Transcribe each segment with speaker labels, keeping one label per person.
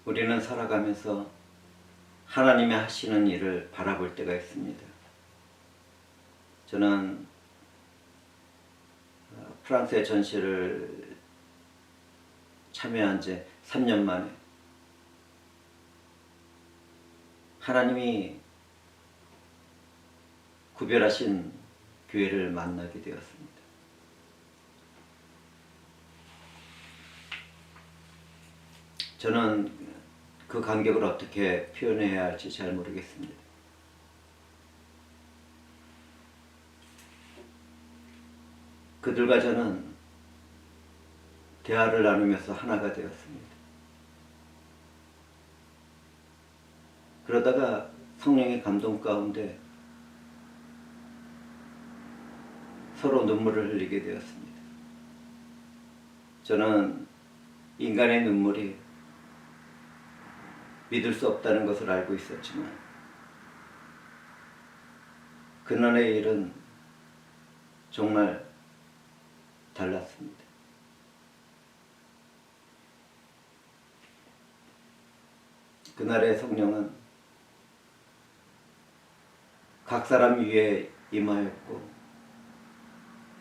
Speaker 1: 우리는 살아가면서 하나님이 하시는 일을 바라볼 때가 있습니다. 저는 프랑스의 전시를 참여한 지 3년 만에 하나님이 구별하신 교회를 만나게 되었습니다. 저는 그 감격을 어떻게 표현해야 할지 잘 모르겠습니다. 그들과 저는 대화를 나누면서 하나가 되었습니다. 그러다가 성령의 감동 가운데 서로 눈물을 흘리게 되었습니다. 저는 인간의 눈물이 믿을 수 없다는 것을 알고 있었지만 그날의 일은 정말 달랐습니다. 그날의 성령은 각 사람 위에 임하였고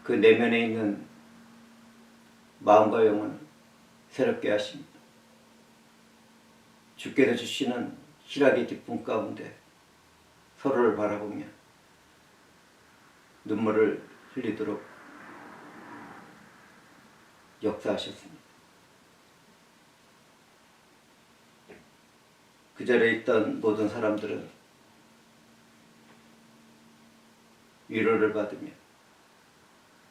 Speaker 1: 그 내면에 있는 마음과 영혼을 새롭게 하십니다. 주께서 주시는 희락의 기쁨 가운데 서로를 바라보며 눈물을 흘리도록 역사하셨습니다. 그 자리에 있던 모든 사람들은 위로를 받으며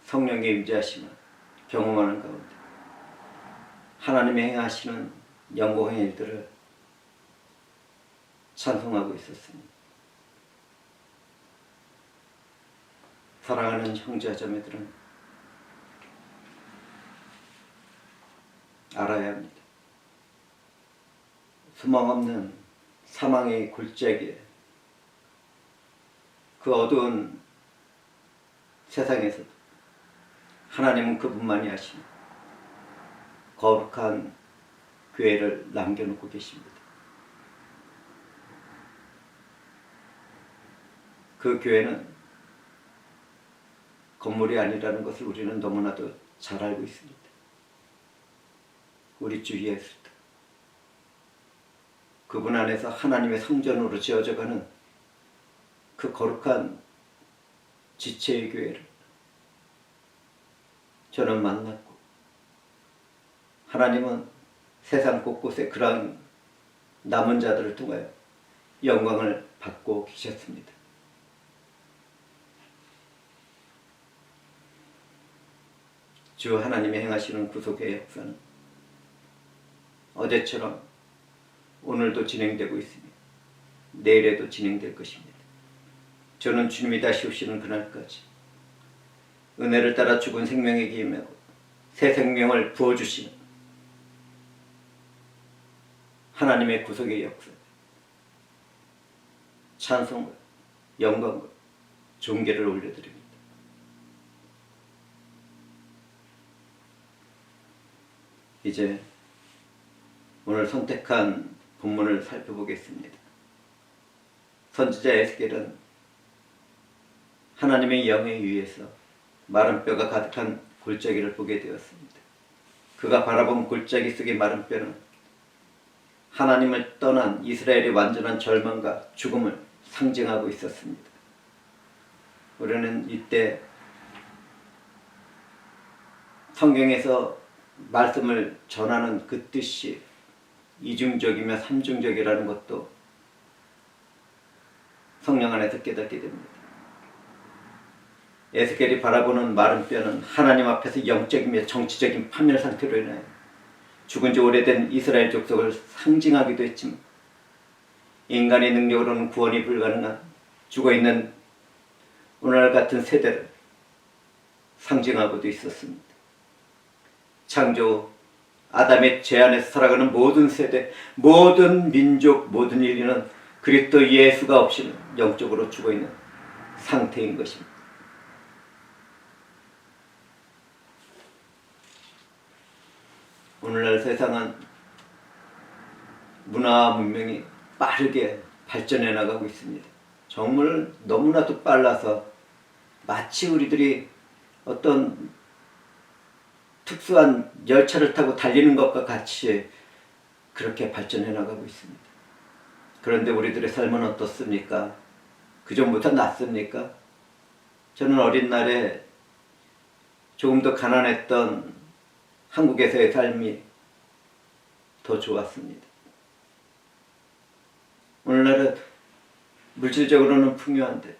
Speaker 1: 성령의 임재하심을 경험하는 가운데 하나님의 행하시는 영광의 일들을 찬송하고 있었습니다. 사랑하는 형제 자매들은 알아야 합니다. 소망 없는 사망의 골짜기에 그 어두운 세상에서도 하나님은 그분만이 하시는 거룩한 교회를 남겨놓고 계십니다. 그 교회는 건물이 아니라는 것을 우리는 너무나도 잘 알고 있습니다. 우리 주 예수 그분 안에서 하나님의 성전으로 지어져가는 그 거룩한 지체의 교회를 저는 만났고 하나님은 세상 곳곳에 그러한 남은 자들을 통하여 영광을 받고 계셨습니다. 주 하나님이 행하시는 구속의 역사는 어제처럼 오늘도 진행되고 있으며 내일에도 진행될 것입니다. 저는 주님이 다시 오시는 그날까지 은혜를 따라 죽은 생명에게 임하고 새 생명을 부어주시는 하나님의 구속의 역사 찬송과 영광과 존귀를 올려드립니다. 이제 오늘 선택한 본문을 살펴보겠습니다. 선지자 에스겔은 하나님의 영에 의해서 마른 뼈가 가득한 골짜기를 보게 되었습니다. 그가 바라본 골짜기 속의 마른 뼈는 하나님을 떠난 이스라엘의 완전한 절망과 죽음을 상징하고 있었습니다. 우리는 이때 성경에서 말씀을 전하는 그 뜻이 이중적이며 삼중적이라는 것도 성령 안에서 깨닫게 됩니다. 에스겔이 바라보는 마른 뼈는 하나님 앞에서 영적이며 정치적인 파멸 상태로 인하여 죽은 지 오래된 이스라엘 족속을 상징하기도 했지만 인간의 능력으로는 구원이 불가능한 죽어있는 오늘 같은 세대를 상징하고도 있었습니다. 창조 아담의 죄 안에서 살아가는 모든 세대, 모든 민족, 모든 인류는 그리스도 예수가 없이는 영적으로 죽어있는 상태인 것입니다. 오늘날 세상은 문화와 문명이 빠르게 발전해 나가고 있습니다. 정말 너무나도 빨라서 마치 우리들이 어떤 특수한 열차를 타고 달리는 것과 같이 그렇게 발전해 나가고 있습니다. 그런데 우리들의 삶은 어떻습니까? 그전보다 낫습니까? 저는 어린 날에 조금 더 가난했던 한국에서의 삶이 더 좋았습니다. 오늘날은 물질적으로는 풍요한데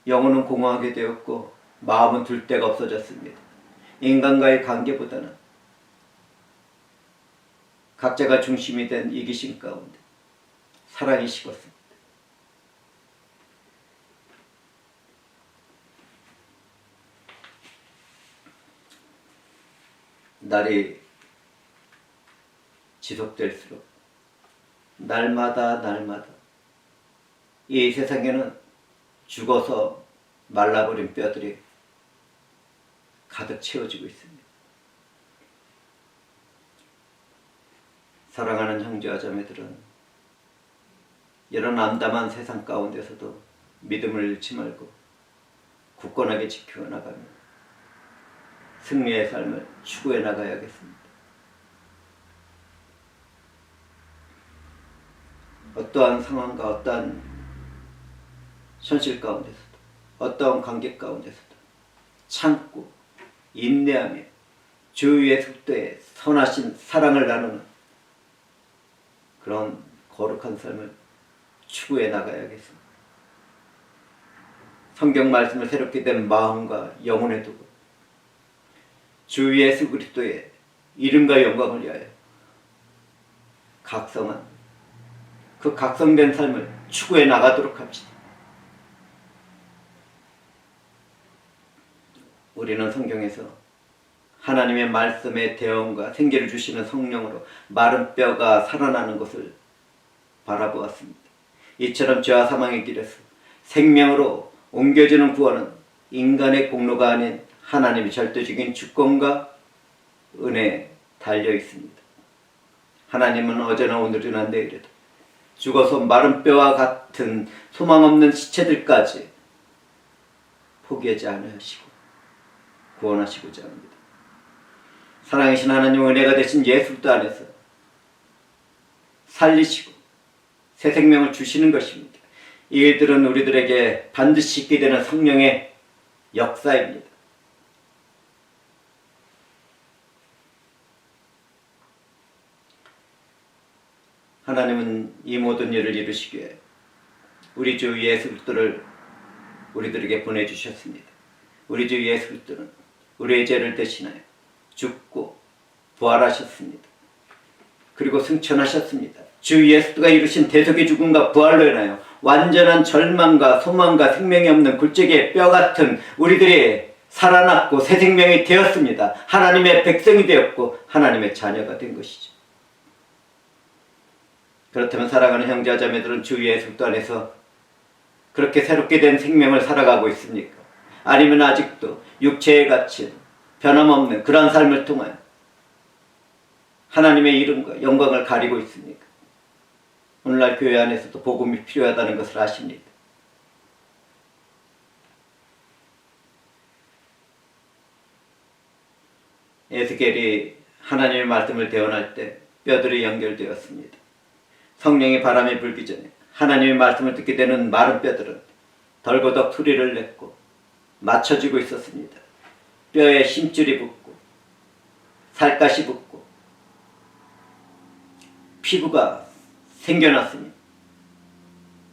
Speaker 1: 영혼은 공허하게 되었고 마음은 둘 데가 없어졌습니다. 인간과의 관계보다는 각자가 중심이 된 이기심 가운데 사랑이 식었습니다. 날이 지속될수록 날마다 이 세상에는 죽어서 말라버린 뼈들이 가득 채워지고 있습니다. 사랑하는 형제와 자매들은 이런 암담한 세상 가운데서도 믿음을 잃지 말고 굳건하게 지켜 나가며 승리의 삶을 추구해 나가야겠습니다. 어떠한 상황과 어떠한 현실 가운데서도 어떠한 관계 가운데서도 참고 인내하며 주 예수 그리스도의 선하신 사랑을 나누는 그런 거룩한 삶을 추구해 나가야겠습니다. 성경 말씀을 새롭게 된 마음과 영혼에 두고 주 예수 그리스도의 이름과 영광을 위하여 각성한 그 각성된 삶을 추구해 나가도록 합시다. 우리는 성경에서 하나님의 말씀의 대언과 생기를 주시는 성령으로 마른 뼈가 살아나는 것을 바라보았습니다. 이처럼 죄와 사망의 길에서 생명으로 옮겨지는 구원은 인간의 공로가 아닌 하나님의 절대적인 주권과 은혜에 달려 있습니다. 하나님은 어제나 오늘이나 내일에도 죽어서 마른 뼈와 같은 소망 없는 시체들까지 포기하지 않으시고 구원하시고자 합니다. 사랑이신 하나님 은혜가 되신 예수 그리스도 안에서 살리시고 새 생명을 주시는 것입니다. 이 일들은 우리들에게 반드시 있게 되는 성령의 역사입니다. 하나님은 이 모든 일을 이루시기에 우리 주 예수 그리스도를 우리들에게 보내주셨습니다. 우리 주 예수 그리스도는 우리의 죄를 대신하여 죽고 부활하셨습니다. 그리고 승천하셨습니다. 주 예수가 이루신 대속의 죽음과 부활로 인하여 완전한 절망과 소망과 생명이 없는 굴절의 뼈 같은 우리들이 살아났고 새 생명이 되었습니다. 하나님의 백성이 되었고 하나님의 자녀가 된 것이죠. 그렇다면 사랑하는 형제와 자매들은 주 예수 그리스도 안에서 그렇게 새롭게 된 생명을 살아가고 있습니까? 아니면 아직도 육체에 갇힌 변함없는 그러한 삶을 통하여 하나님의 이름과 영광을 가리고 있습니까? 오늘날 교회 안에서도 복음이 필요하다는 것을 아십니까? 에스겔이 하나님의 말씀을 대언할 때 뼈들이 연결되었습니다. 성령의 바람이 불기 전에 하나님의 말씀을 듣게 되는 마른 뼈들은 덜거덕 소리를 냈고 맞춰지고 있었습니다. 뼈에 힘줄이 붙고 살갗이 붙고 피부가 생겨났으니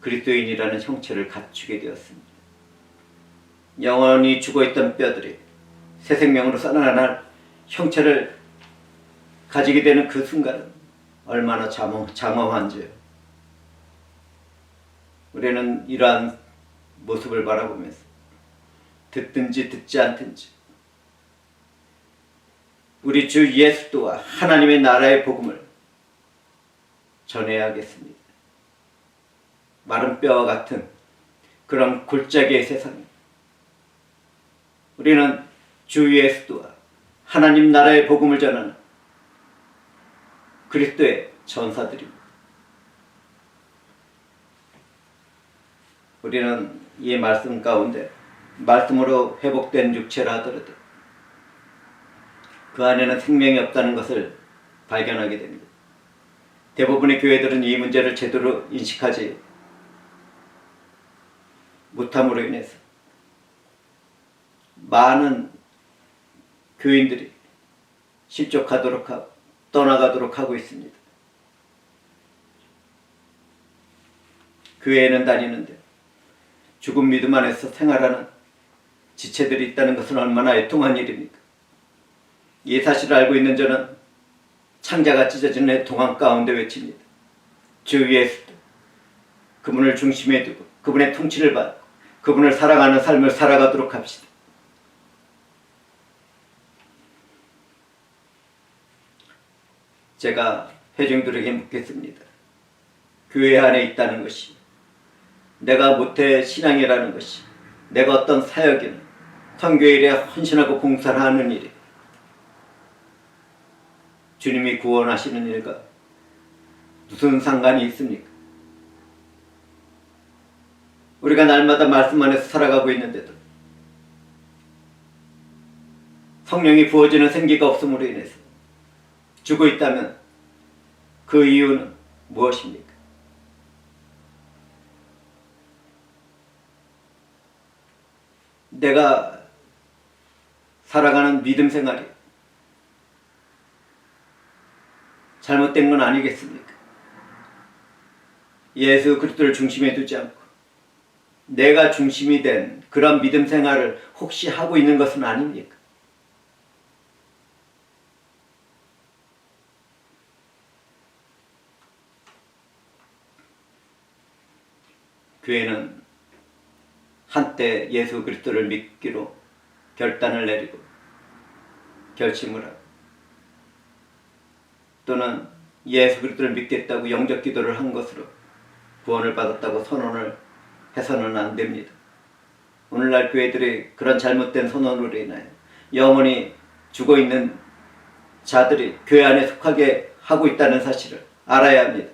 Speaker 1: 그리스도인이라는 형체를 갖추게 되었습니다. 영원히 죽어있던 뼈들이 새 생명으로 살아날 형체를 가지게 되는 그 순간은 얼마나 장엄한지요. 우리는 이러한 모습을 바라보면서 듣든지 듣지 않든지 우리 주 예수도와 하나님의 나라의 복음을 전해야겠습니다. 마른 뼈와 같은 그런 골짜기의 세상에 우리는 주 예수도와 하나님 나라의 복음을 전하는 그리스도의 전사들입니다. 우리는 이 말씀 가운데 말씀으로 회복된 육체라 하더라도 그 안에는 생명이 없다는 것을 발견하게 됩니다. 대부분의 교회들은 이 문제를 제대로 인식하지 못함으로 인해서 많은 교인들이 실족하도록 하고 떠나가도록 하고 있습니다. 교회에는 다니는데 죽은 믿음 안에서 생활하는 지체들이 있다는 것은 얼마나 애통한 일입니까? 이 사실을 알고 있는 저는 창자가 찢어지는 애통함 가운데 외칩니다. 주 예수, 그분을 중심에 두고 그분의 통치를 받고 그분을 사랑하는 삶을 살아가도록 합시다. 제가 회중들에게 묻겠습니다. 교회 안에 있다는 것이, 내가 모태 신앙이라는 것이, 내가 어떤 사역이나 선교의 일에 헌신하고 봉사를 하는 일이 주님이 구원하시는 일과 무슨 상관이 있습니까? 우리가 날마다 말씀 안에서 살아가고 있는데도 성령이 부어지는 생기가 없음으로 인해서 죽어 있다면 그 이유는 무엇입니까? 내가 살아가는 믿음 생활이 잘못된 건 아니겠습니까? 예수 그리스도를 중심에 두지 않고 내가 중심이 된 그런 믿음 생활을 혹시 하고 있는 것은 아닙니까? 교회는 한때 예수 그리스도를 믿기로 결단을 내리고 결심을 하고 또는 예수 그리스도를 믿겠다고 영접 기도를 한 것으로 구원을 받았다고 선언을 해서는 안 됩니다. 오늘날 교회들이 그런 잘못된 선언으로 인하여 영원히 죽어있는 자들이 교회 안에 속하게 하고 있다는 사실을 알아야 합니다.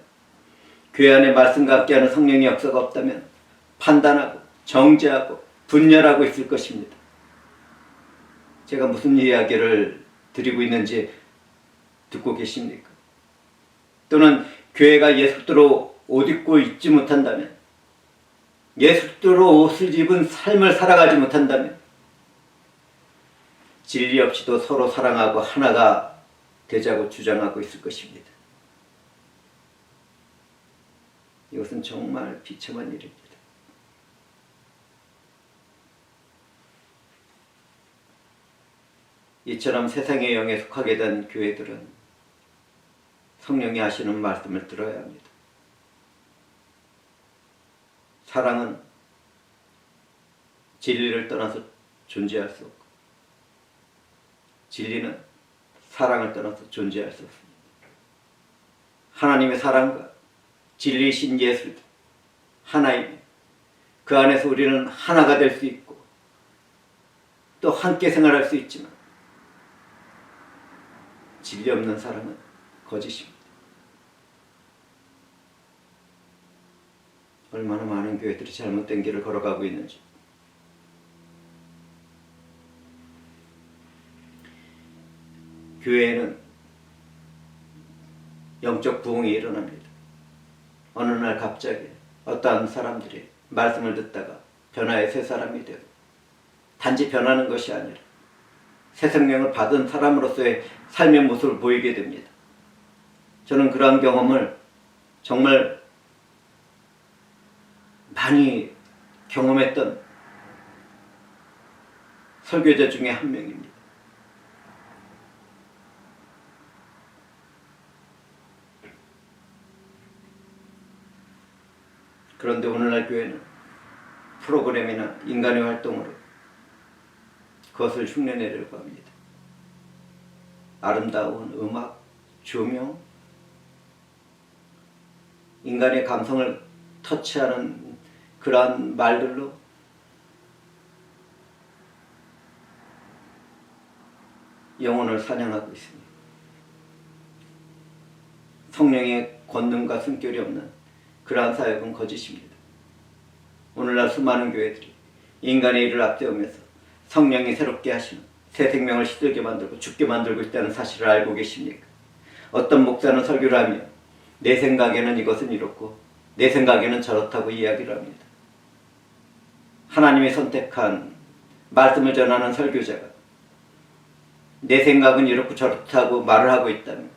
Speaker 1: 교회 안에 말씀과 함께하는 성령의 역사가 없다면 판단하고 정죄하고 분열하고 있을 것입니다. 제가 무슨 이야기를 드리고 있는지 듣고 계십니까? 또는 교회가 예수대로 옷 입고 있지 못한다면, 예수대로 옷을 입은 삶을 살아가지 못한다면 진리 없이도 서로 사랑하고 하나가 되자고 주장하고 있을 것입니다. 이것은 정말 비참한 일입니다. 이처럼 세상의 영에 속하게 된 교회들은 성령이 하시는 말씀을 들어야 합니다. 사랑은 진리를 떠나서 존재할 수 없고 진리는 사랑을 떠나서 존재할 수 없습니다. 하나님의 사랑과 진리이신 예수 하나이며 그 안에서 우리는 하나가 될 수 있고 또 함께 생활할 수 있지만 진리 없는 사랑은 거짓입니다. 얼마나 많은 교회들이 잘못된 길을 걸어가고 있는지. 교회에는 영적 부흥이 일어납니다. 어느 날 갑자기 어떠한 사람들이 말씀을 듣다가 변화의 새 사람이 되고 단지 변하는 것이 아니라 새 생명을 받은 사람으로서의 삶의 모습을 보이게 됩니다. 저는 그러한 경험을 정말 많이 경험했던 설교자 중에 한 명입니다. 그런데 오늘날 교회는 프로그램이나 인간의 활동으로 그것을 흉내내려고 합니다. 아름다운 음악, 조명, 인간의 감성을 터치하는 그러한 말들로 영혼을 사냥하고 있습니다. 성령의 권능과 숨결이 없는 그러한 사역은 거짓입니다. 오늘날 수많은 교회들이 인간의 일을 앞세우면서 성령이 새롭게 하시는 새 생명을 시들게 만들고 죽게 만들고 있다는 사실을 알고 계십니까? 어떤 목사는 설교를 하며 내 생각에는 이것은 이렇고 내 생각에는 저렇다고 이야기를 합니다. 하나님이 선택한 말씀을 전하는 설교자가 내 생각은 이렇고 저렇다고 말을 하고 있다면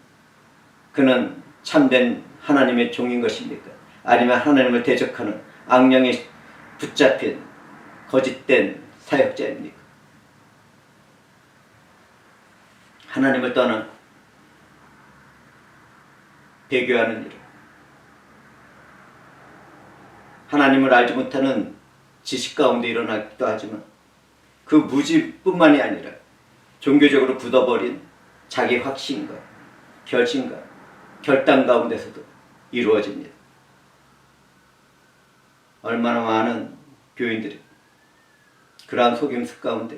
Speaker 1: 그는 참된 하나님의 종인 것입니까? 아니면 하나님을 대적하는 악령에 붙잡힌 거짓된 사역자입니까? 하나님을 떠난 배교하는 일, 하나님을 알지 못하는 지식 가운데 일어나기도 하지만 그 무지뿐만이 아니라 종교적으로 굳어버린 자기 확신과 결심과 결단 가운데서도 이루어집니다. 얼마나 많은 교인들이 그러한 속임수 가운데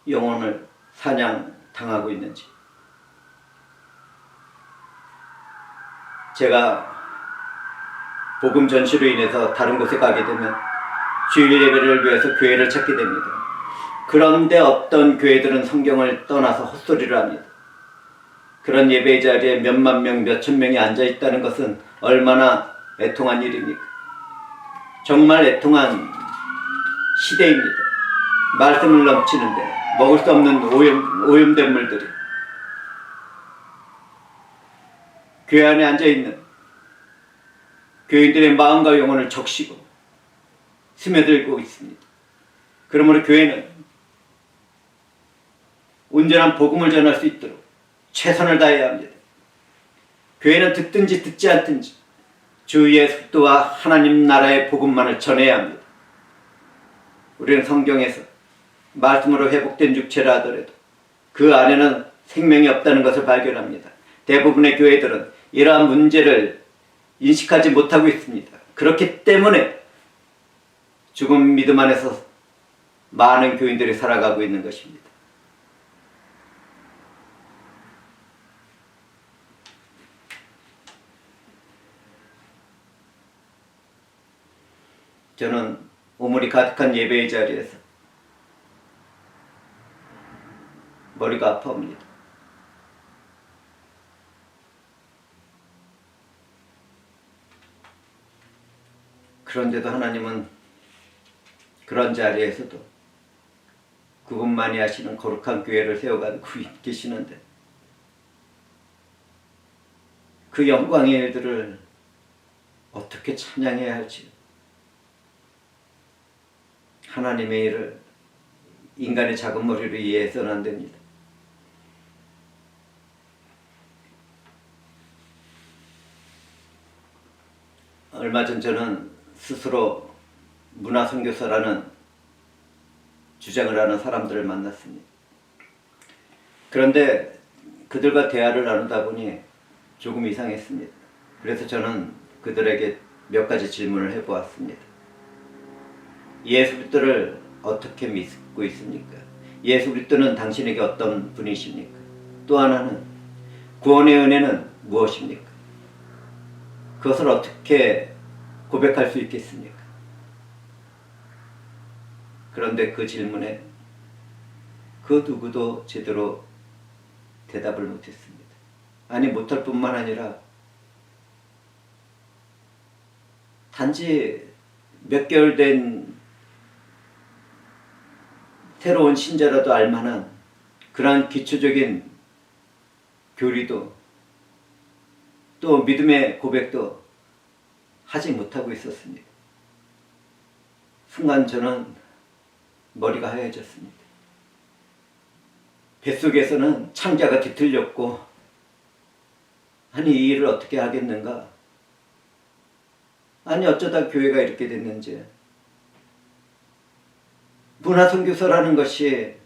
Speaker 1: 영혼을 사냥당하고 있는지. 제가 복음 전시로 인해서 다른 곳에 가게 되면 주일 예배를 위해서 교회를 찾게 됩니다. 그런데 어떤 교회들은 성경을 떠나서 헛소리를 합니다. 그런 예배 자리에 몇만 명, 몇천 명이 앉아있다는 것은 얼마나 애통한 일입니까? 정말 애통한 시대입니다. 말씀을 넘치는데 먹을 수 없는 오염된 물들이 교회 안에 앉아있는 교인들의 마음과 영혼을 적시고 스며들고 있습니다. 그러므로 교회는 온전한 복음을 전할 수 있도록 최선을 다해야 합니다. 교회는 듣든지 듣지 않든지 주 예수 그리스도와 하나님 나라의 복음만을 전해야 합니다. 우리는 성경에서 말씀으로 회복된 육체라 하더라도 그 안에는 생명이 없다는 것을 발견합니다. 대부분의 교회들은 이러한 문제를 인식하지 못하고 있습니다. 그렇기 때문에 죽은 믿음 안에서 많은 교인들이 살아가고 있는 것입니다. 저는 오물이 가득한 예배의 자리에서 머리가 아파옵니다. 그런데도 하나님은 그런 자리에서도 그분만이 하시는 거룩한 교회를 세워가고 계시는데 그 영광의 일들을 어떻게 찬양해야 할지, 하나님의 일을 인간의 작은 머리로 이해해서는 안 됩니다. 얼마 전 저는 스스로 문화선교사라는 주장을 하는 사람들을 만났습니다. 그런데 그들과 대화를 나누다 보니 조금 이상했습니다. 그래서 저는 그들에게 몇 가지 질문을 해보았습니다. 예수 그리스도를 어떻게 믿고 있습니까? 예수 그리스도는 당신에게 어떤 분이십니까? 또 하나는 구원의 은혜는 무엇입니까? 그것을 어떻게 고백할 수 있겠습니까? 그런데 그 질문에 그 누구도 제대로 대답을 못했습니다. 아니, 못할 뿐만 아니라 단지 몇 개월 된 새로운 신자라도 알만한 그러한 기초적인 교리도 또 믿음의 고백도 하지 못하고 있었습니다. 순간 저는 머리가 하얘졌습니다. 뱃속에서는 창자가 뒤틀렸고, 아니 이 일을 어떻게 하겠는가? 아니 어쩌다 교회가 이렇게 됐는지, 문화선교사라는 것이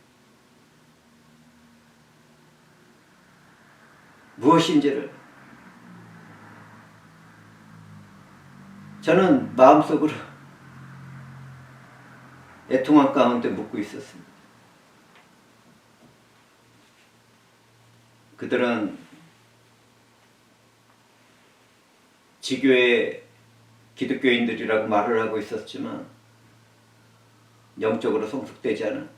Speaker 1: 무엇인지를 저는 마음속으로 애통한 가운데 묻고 있었습니다. 그들은 지교의 기독교인들이라고 말을 하고 있었지만 영적으로 성숙되지 않은,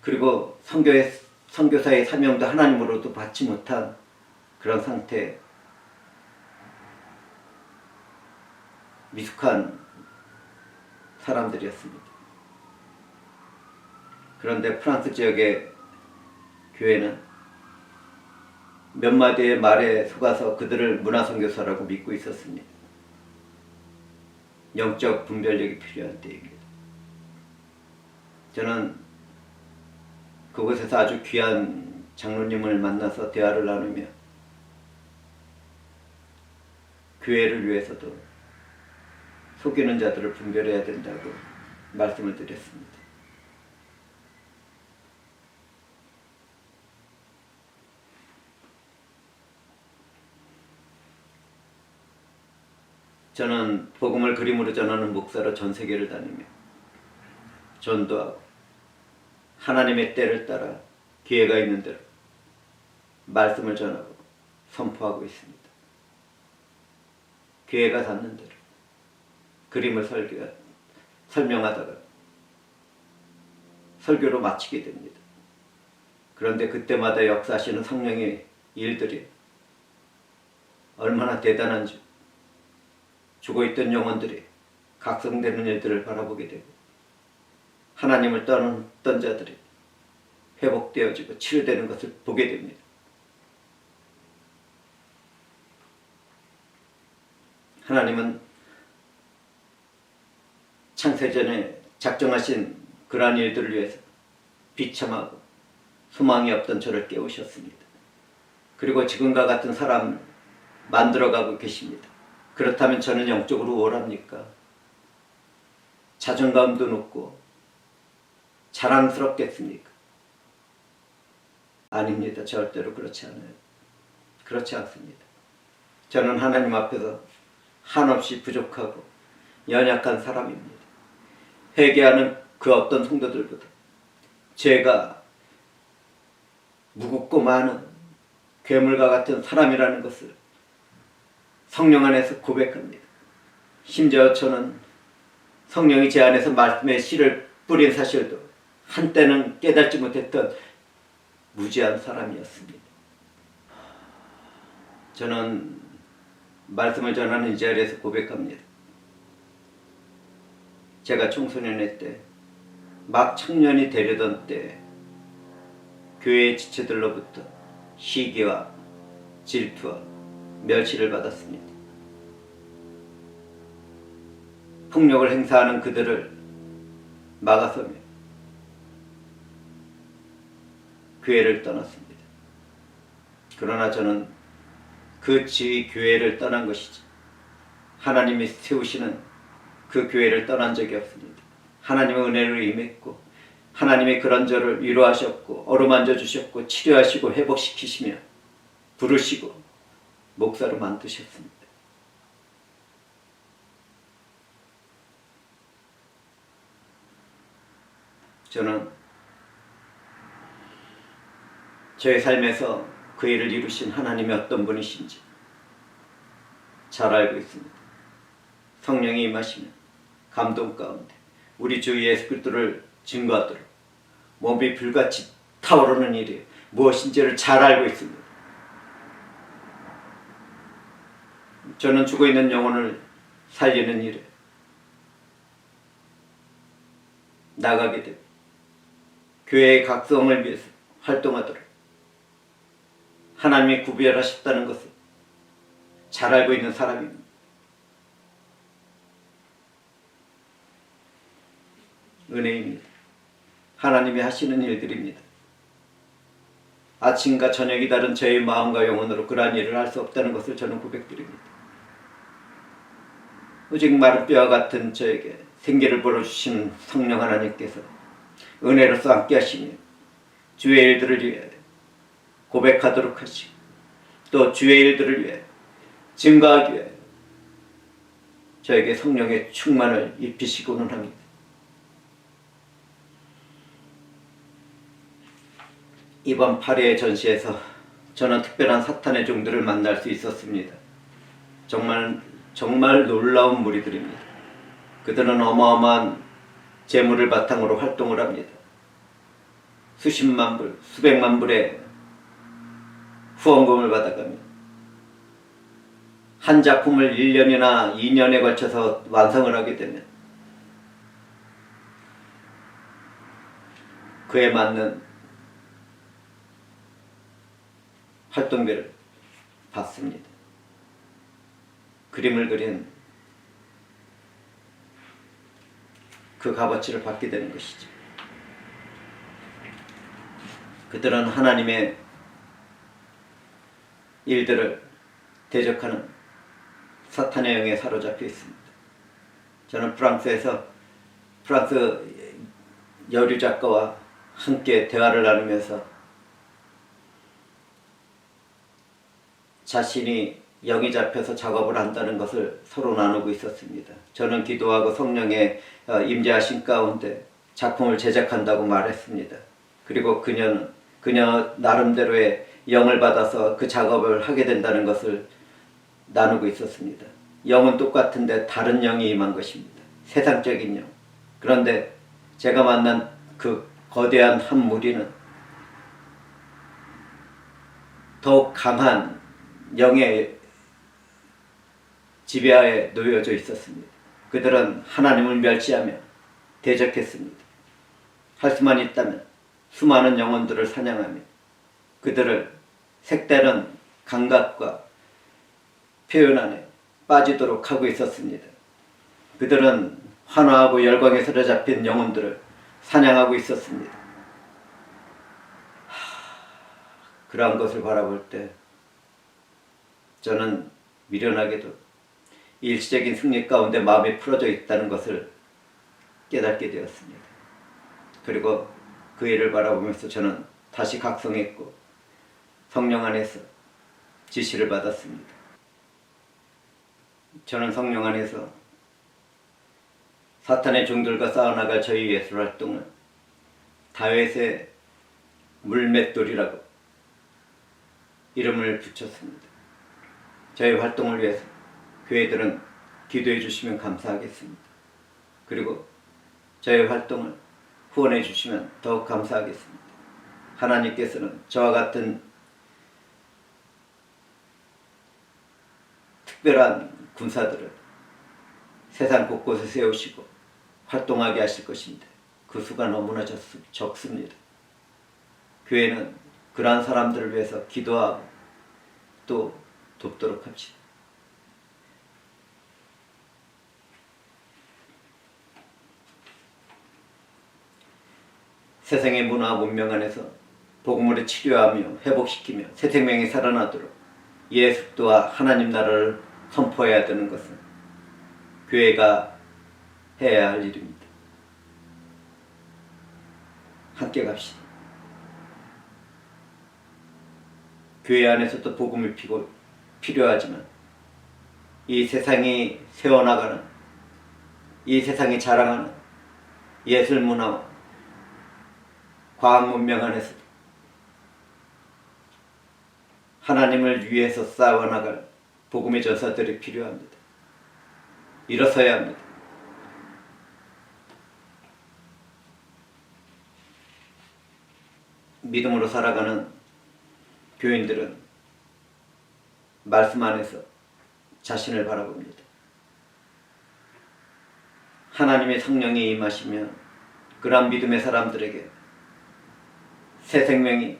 Speaker 1: 그리고 선교사의 사명도 하나님으로도 받지 못한 그런 상태에 미숙한 사람들이었습니다. 그런데 프랑스 지역의 교회는 몇 마디의 말에 속아서 그들을 문화선교사라고 믿고 있었습니다. 영적 분별력이 필요한 때입니다. 저는 그곳에서 아주 귀한 장로님을 만나서 대화를 나누며 교회를 위해서도 속이는 자들을 분별해야 된다고 말씀을 드렸습니다. 저는 복음을 그림으로 전하는 목사로 전 세계를 다니며 전도하고 하나님의 때를 따라 기회가 있는 대로 말씀을 전하고 선포하고 있습니다. 기회가 닿는 대로 그림을 설명하다가 설교로 마치게 됩니다. 그런데 그때마다 역사하시는 성령의 일들이 얼마나 대단한지, 죽어있던 영혼들이 각성되는 일들을 바라보게 되고 하나님을 떠났던 자들이 회복되어지고 치료되는 것을 보게 됩니다. 하나님은 창세전에 작정하신 그러한 일들을 위해서 비참하고 소망이 없던 저를 깨우셨습니다. 그리고 지금과 같은 사람을 만들어가고 계십니다. 그렇다면 저는 영적으로 우월합니까? 자존감도 높고 자랑스럽겠습니까? 아닙니다. 절대로 그렇지 않아요. 그렇지 않습니다. 저는 하나님 앞에서 한없이 부족하고 연약한 사람입니다. 회개하는 그 어떤 성도들보다 죄가 무겁고 많은 괴물과 같은 사람이라는 것을 성령 안에서 고백합니다. 심지어 저는 성령이 제 안에서 말씀의 씨를 뿌린 사실도 한때는 깨닫지 못했던 무지한 사람이었습니다. 저는 말씀을 전하는 이 자리에서 고백합니다. 제가 청소년의 때, 막 청년이 되려던 때 교회의 지체들로부터 시기와 질투와 멸시를 받았습니다. 폭력을 행사하는 그들을 막아서며 교회를 떠났습니다. 그러나 저는 그 지의 교회를 떠난 것이지 하나님이 세우시는 그 교회를 떠난 적이 없습니다. 하나님의 은혜로 임했고 하나님이 그런 저를 위로하셨고 어루만져 주셨고 치료하시고 회복시키시며 부르시고 목사로 만드셨습니다. 저는 저의 삶에서 그 일을 이루신 하나님이 어떤 분이신지 잘 알고 있습니다. 성령이 임하시면 감동 가운데 우리 주 예수 그리스도를 증거하도록 몸이 불같이 타오르는 일이 무엇인지를 잘 알고 있습니다. 저는 죽어있는 영혼을 살리는 일에 나가게 되고 교회의 각성을 위해서 활동하도록 하나님이 구별하셨다는 것을 잘 알고 있는 사람입니다. 은혜입니다. 하나님이 하시는 일들입니다. 아침과 저녁이 다른 저의 마음과 영혼으로 그러한 일을 할 수 없다는 것을 저는 고백드립니다. 오직 마른 뼈와 같은 저에게 생기를 불어주시는 성령 하나님께서 은혜로서 함께 하시며 주의 일들을 위해 고백하도록 하시고 또 주의 일들을 위해 증거하기 위해 저에게 성령의 충만을 입히시고는 합니다. 이번 8회 전시에서 저는 특별한 사탄의 종들을 만날 수 있었습니다. 정말 놀라운 무리들입니다. 그들은 어마어마한 재물을 바탕으로 활동을 합니다. 수십만 불, 수백만 불의 후원금을 받아가며 한 작품을 1년이나 2년에 걸쳐서 완성을 하게 되면 그에 맞는 활동비를 받습니다. 그림을 그린 그 값어치를 받게 되는 것이죠. 그들은 하나님의 일들을 대적하는 사탄의 영에 사로잡혀 있습니다. 저는 프랑스 여류 작가와 함께 대화를 나누면서 자신이 영이 잡혀서 작업을 한다는 것을 서로 나누고 있었습니다. 저는 기도하고 성령의 임재하신 가운데 작품을 제작한다고 말했습니다. 그리고 그녀 나름대로의 영을 받아서 그 작업을 하게 된다는 것을 나누고 있었습니다. 영은 똑같은데 다른 영이 임한 것입니다. 세상적인 영. 그런데 제가 만난 그 거대한 한 무리는 더욱 강한 영의 지배하에 놓여져 있었습니다. 그들은 하나님을 멸시하며 대적했습니다. 할 수만 있다면 수많은 영혼들을 사냥하며 그들을 색다른 감각과 표현 안에 빠지도록 하고 있었습니다. 그들은 환화하고 열광에 사로잡힌 영혼들을 사냥하고 있었습니다. 그러한 것을 바라볼 때 저는 미련하게도 일시적인 승리 가운데 마음이 풀어져 있다는 것을 깨닫게 되었습니다. 그리고 그 일을 바라보면서 저는 다시 각성했고 성령 안에서 지시를 받았습니다. 저는 성령 안에서 사탄의 종들과 싸워나갈 저희 예술 활동을 다윗의 물맷돌이라고 이름을 붙였습니다. 저희 활동을 위해서 교회들은 기도해 주시면 감사하겠습니다. 그리고 저희 활동을 후원해 주시면 더욱 감사하겠습니다. 하나님께서는 저와 같은 특별한 군사들을 세상 곳곳에 세우시고 활동하게 하실 것인데 그 수가 너무나 적습니다. 교회는 그러한 사람들을 위해서 기도하고 또 돕도록 합시다. 세상의 문화와 문명 안에서 복음으로 치료하며 회복시키며 새 생명이 살아나도록 예수와 하나님 나라를 선포해야 되는 것은 교회가 해야 할 일입니다. 함께 갑시다. 교회 안에서도 복음이 필요하지만 이 세상이 세워나가는 이 세상이 자랑하는 예술 문화와 과학 문명 안에서도 하나님을 위해서 싸워나갈 복음의 전사들이 필요합니다. 일어서야 합니다. 믿음으로 살아가는 교인들은 말씀 안에서 자신을 바라봅니다. 하나님의 성령이 임하시면 그러한 믿음의 사람들에게 새 생명이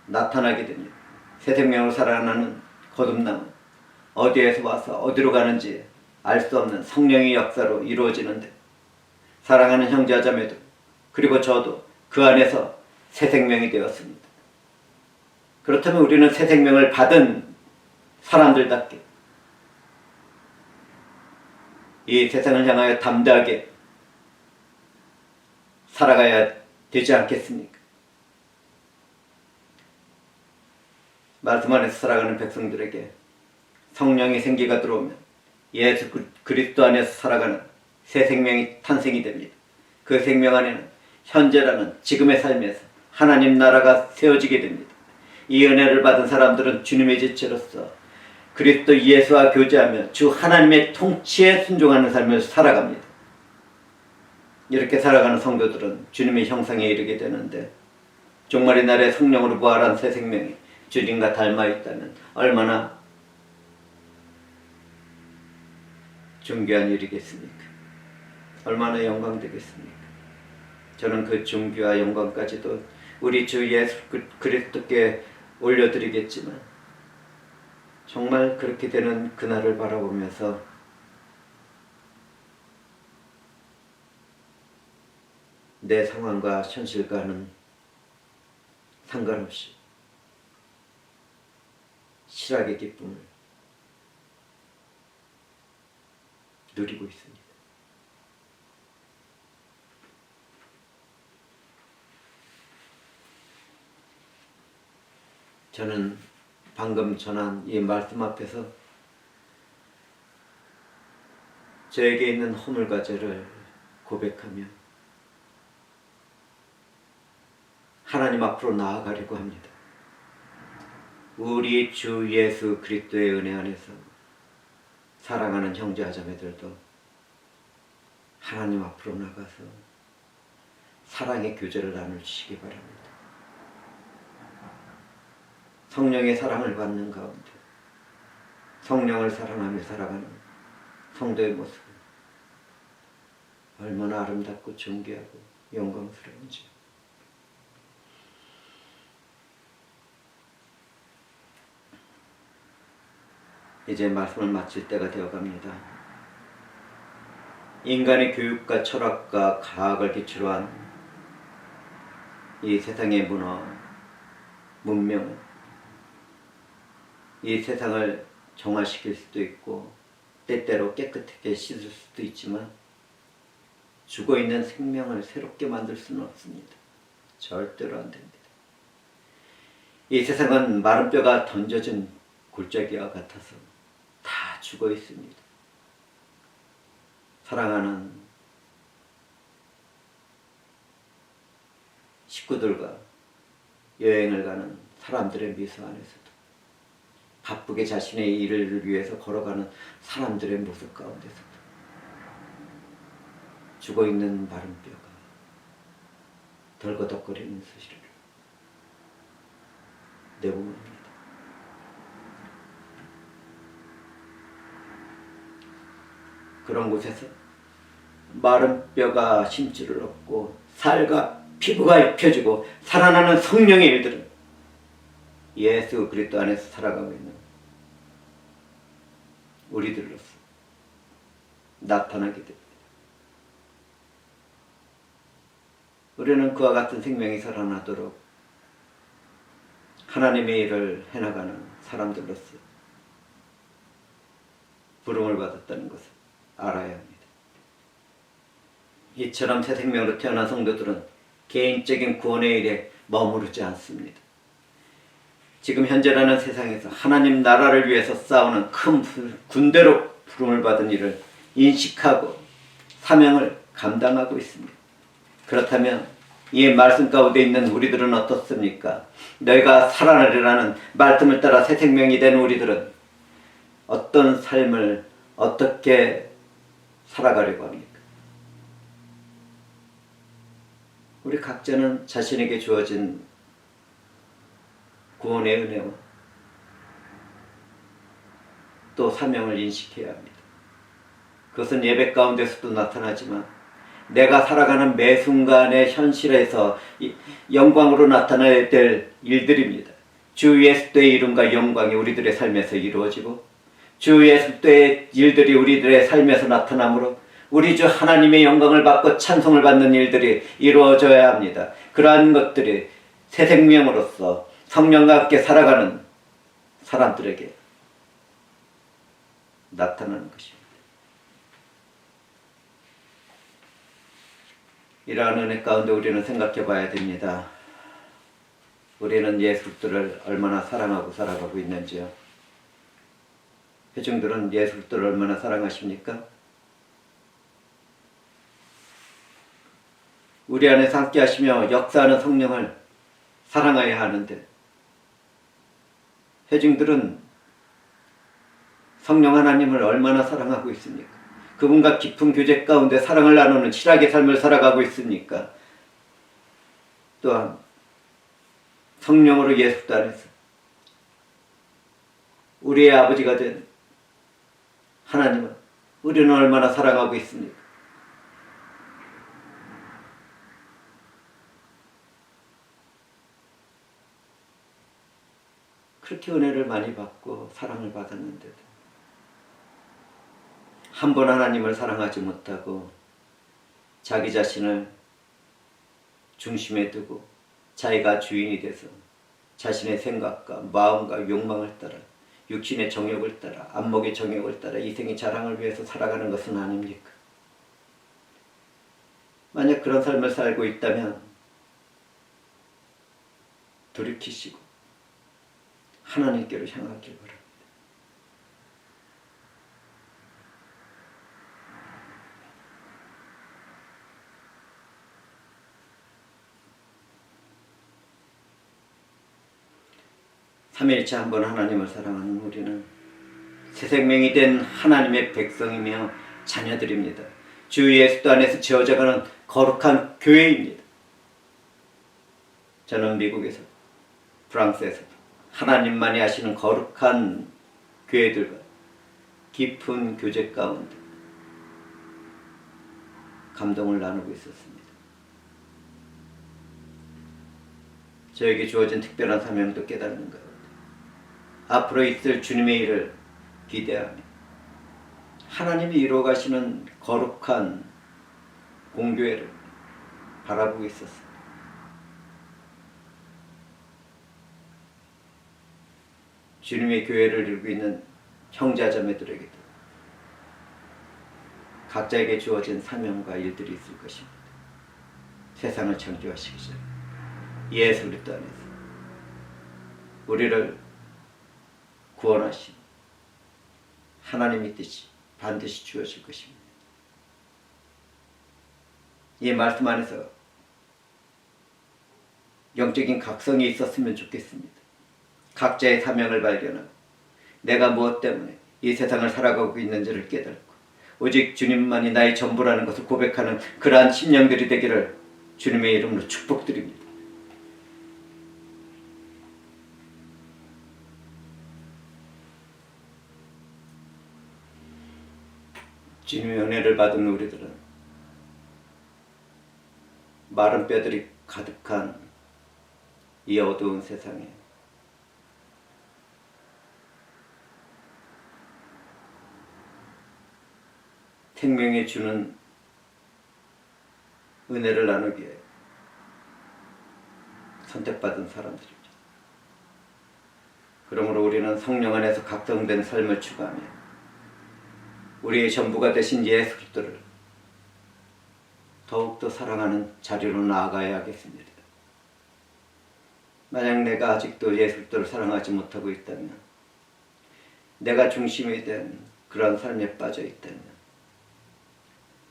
Speaker 1: 나타나게 됩니다. 새 생명으로 살아나는 거듭남은 어디에서 와서 어디로 가는지 알 수 없는 성령의 역사로 이루어지는데 사랑하는 형제자매도 그리고 저도 그 안에서 새 생명이 되었습니다. 그렇다면 우리는 새 생명을 받은 사람들답게 이 세상을 향하여 담대하게 살아가야 되지 않겠습니까? 말씀 안에서 살아가는 백성들에게 성령의 생기가 들어오면 예수 그리스도 안에서 살아가는 새 생명이 탄생이 됩니다. 그 생명 안에는 현재라는 지금의 삶에서 하나님 나라가 세워지게 됩니다. 이 은혜를 받은 사람들은 주님의 지체로서 그리스도 예수와 교제하며 주 하나님의 통치에 순종하는 삶을 살아갑니다. 이렇게 살아가는 성도들은 주님의 형상에 이르게 되는데, 종말의 날에 성령으로 부활한 새 생명이 주님과 닮아 있다면 얼마나 존귀한 일이겠습니까? 얼마나 영광되겠습니까? 저는 그 존귀와 영광까지도 우리 주 예수 그리스도께 올려드리겠지만, 정말 그렇게 되는 그날을 바라보면서 내 상황과 현실과는 상관없이 실학의 기쁨을 누리고 있습니다. 저는 방금 전한 이 말씀 앞에서 저에게 있는 허물과 죄를 고백하며 하나님 앞으로 나아가려고 합니다. 우리 주 예수 그리스도의 은혜 안에서 사랑하는 형제와 자매들도 하나님 앞으로 나가서 사랑의 교제를 나누시기 바랍니다. 성령의 사랑을 받는 가운데 성령을 사랑하며 살아가는 성도의 모습은 얼마나 아름답고 존귀하고 영광스러운지. 이제 말씀을 마칠 때가 되어갑니다. 인간의 교육과 철학과 과학을 기초로 한 이 세상의 문화, 문명, 이 세상을 정화시킬 수도 있고 때때로 깨끗하게 씻을 수도 있지만 죽어있는 생명을 새롭게 만들 수는 없습니다. 절대로 안 됩니다. 이 세상은 마른 뼈가 던져진 골짜기와 같아서 다 죽어 있습니다. 사랑하는 식구들과 여행을 가는 사람들의 미소 안에서도, 바쁘게 자신의 일을 위해서 걸어가는 사람들의 모습 가운데서도 죽어있는 마른 뼈가 덜거덕거리는 수시를 내보냅니다. 그런 곳에서 마른 뼈가 힘줄을 얻고 살과 피부가 입혀지고 살아나는 성령의 일들은 예수 그리스도 안에서 살아가고 있는 우리들로서 나타나게 됩니다. 우리는 그와 같은 생명이 살아나도록 하나님의 일을 해나가는 사람들로서 부름을 받았다는 것을 알아야 합니다. 이처럼 새 생명으로 태어난 성도들은 개인적인 구원의 일에 머무르지 않습니다. 지금 현재라는 세상에서 하나님 나라를 위해서 싸우는 큰 군대로 부름을 받은 일을 인식하고 사명을 감당하고 있습니다. 그렇다면 이 말씀 가운데 있는 우리들은 어떻습니까? 너희가 살아나리라는 말씀을 따라 새 생명이 된 우리들은 어떤 삶을 어떻게 살아가려고 합니까? 우리 각자는 자신에게 주어진 구원의 은혜와 또 사명을 인식해야 합니다. 그것은 예배 가운데서도 나타나지만 내가 살아가는 매 순간의 현실에서 영광으로 나타나야 될 일들입니다. 주 예수의 이름과 영광이 우리들의 삶에서 이루어지고 주 예수의 일들이 우리들의 삶에서 나타나므로 우리 주 하나님의 영광을 받고 찬송을 받는 일들이 이루어져야 합니다. 그러한 것들이 새 생명으로서 성령과 함께 살아가는 사람들에게 나타나는 것입니다. 이러한 은혜 가운데 우리는 생각해 봐야 됩니다. 우리는 예수들을 얼마나 사랑하고 살아가고 있는지요. 회중들은 예수들을 얼마나 사랑하십니까? 우리 안에서 함께 하시며 역사하는 성령을 사랑해야 하는데 회중들은 성령 하나님을 얼마나 사랑하고 있습니까? 그분과 깊은 교제 가운데 사랑을 나누는 실학의 삶을 살아가고 있습니까? 또한 성령으로 예수 안에서 우리의 아버지가 된 하나님은 우리는 얼마나 사랑하고 있습니까? 그렇게 은혜를 많이 받고 사랑을 받았는데도 한 번 하나님을 사랑하지 못하고 자기 자신을 중심에 두고 자기가 주인이 돼서 자신의 생각과 마음과 욕망을 따라 육신의 정욕을 따라 안목의 정욕을 따라 이생의 자랑을 위해서 살아가는 것은 아닙니까? 만약 그런 삶을 살고 있다면 돌이키시고 하나님께로 향하길 바랍니다. 삼위일체 한 번 하나님을 사랑하는 우리는 새 생명이 된 하나님의 백성이며 자녀들입니다. 주 예수 안에서 지어져가는 거룩한 교회입니다. 저는 미국에서 프랑스에서 하나님만이 아시는 거룩한 교회들과 깊은 교제 가운데 감동을 나누고 있었습니다. 저에게 주어진 특별한 사명도 깨닫는 가운데 앞으로 있을 주님의 일을 기대하며 하나님이 이루어가시는 거룩한 공교회를 바라보고 있었습니다. 주님의 교회를 이루고 있는 형제자매들에게도 각자에게 주어진 사명과 일들이 있을 것입니다. 세상을 창조하시기 전에 예수 그리스도 안에서 우리를 구원하신 하나님의 뜻이 반드시 주어질 것입니다. 이 말씀 안에서 영적인 각성이 있었으면 좋겠습니다. 각자의 사명을 발견하고 내가 무엇 때문에 이 세상을 살아가고 있는지를 깨닫고 오직 주님만이 나의 전부라는 것을 고백하는 그러한 심령들이 되기를 주님의 이름으로 축복드립니다. 주님의 은혜를 받은 우리들은 마른 뼈들이 가득한 이 어두운 세상에 생명에 주는 은혜를 나누기에 선택받은 사람들입니다. 그러므로 우리는 성령 안에서 각성된 삶을 추구하며 우리의 전부가 되신 예수 그리스도를 더욱더 사랑하는 자리로 나아가야 하겠습니다. 만약 내가 아직도 예수 그리스도를 사랑하지 못하고 있다면, 내가 중심이 된 그런 삶에 빠져 있다면,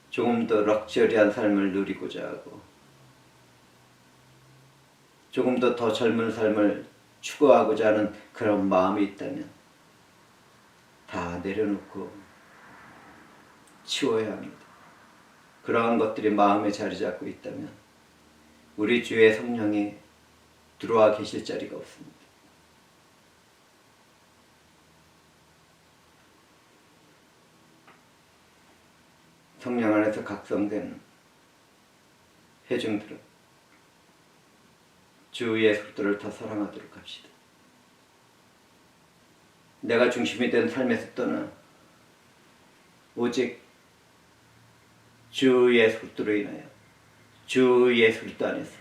Speaker 1: 조금 더 럭셔리한 삶을 누리고자 하고 조금 더 젊은 삶을 추구하고자 하는 그런 마음이 있다면 다 내려놓고 치워야 합니다. 그러한 것들이 마음에 자리 잡고 있다면 우리 주의 성령이 들어와 계실 자리가 없습니다. 성령 안에서 각성된 회중들은 주 예수 그리스도를 더 사랑하도록 합시다. 내가 중심이 된 삶에서 떠나 오직 주 예수 그리스도로 인하여 주 예수 그리스도 안에서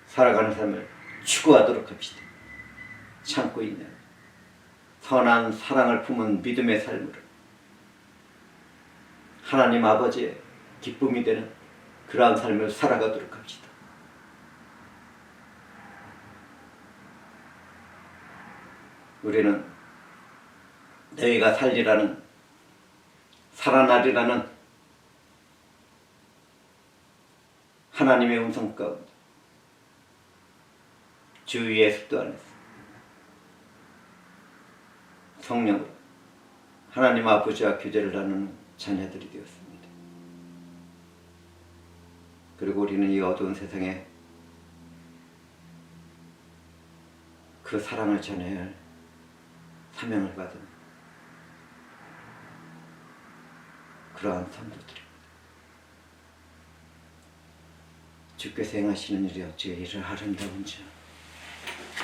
Speaker 1: 살아가는 삶을 추구하도록 합시다. 참고 있는 선한 사랑을 품은 믿음의 삶으로 하나님 아버지의 기쁨이 되는 그러한 삶을 살아가도록 합시다. 우리는 너희가 살리라는, 살아나리라는 하나님의 음성 가운데 주 예수도 안에서 성령으로 하나님 아버지와 교제를 나누는 자녀들이 되었습니다. 그리고 우리는 이 어두운 세상에 그 사랑을 전해야 할 사명을 받은 그러한 성도들입니다. 주께서 행하시는 일이 어찌 이리 아름다운지,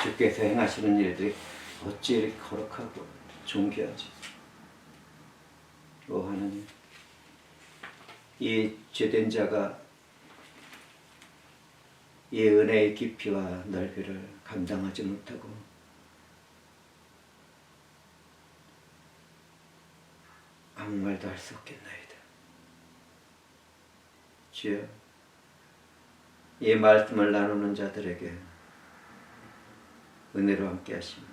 Speaker 1: 주께서 행하시는 일들이 어찌 이리 거룩하고 존귀하지. 오 하나님, 이 죄된 자가 이 은혜의 깊이와 넓이를 감당하지 못하고 아무 말도 할 수 없겠나이다. 주여, 이 말씀을 나누는 자들에게 은혜로 함께 하시며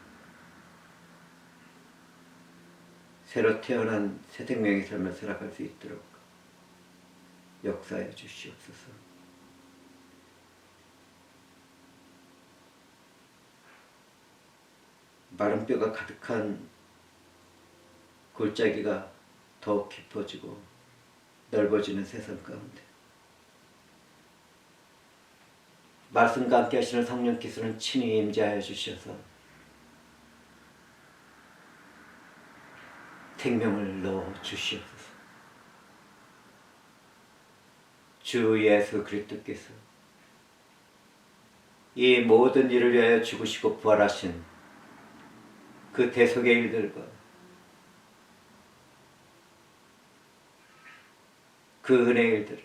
Speaker 1: 새로 태어난 새 생명의 삶을 살아갈 수 있도록 역사해 주시옵소서. 마른 뼈가 가득한 골짜기가 더욱 깊어지고 넓어지는 세상 가운데 말씀과 함께 하시는 성령께서는 친히 임재하여 주셔서 생명을 넣어 주시옵소서. 주 예수 그리스도께서 이 모든 일을 위하여 죽으시고 부활하신 그 대속의 일들과 그 은혜의 일들,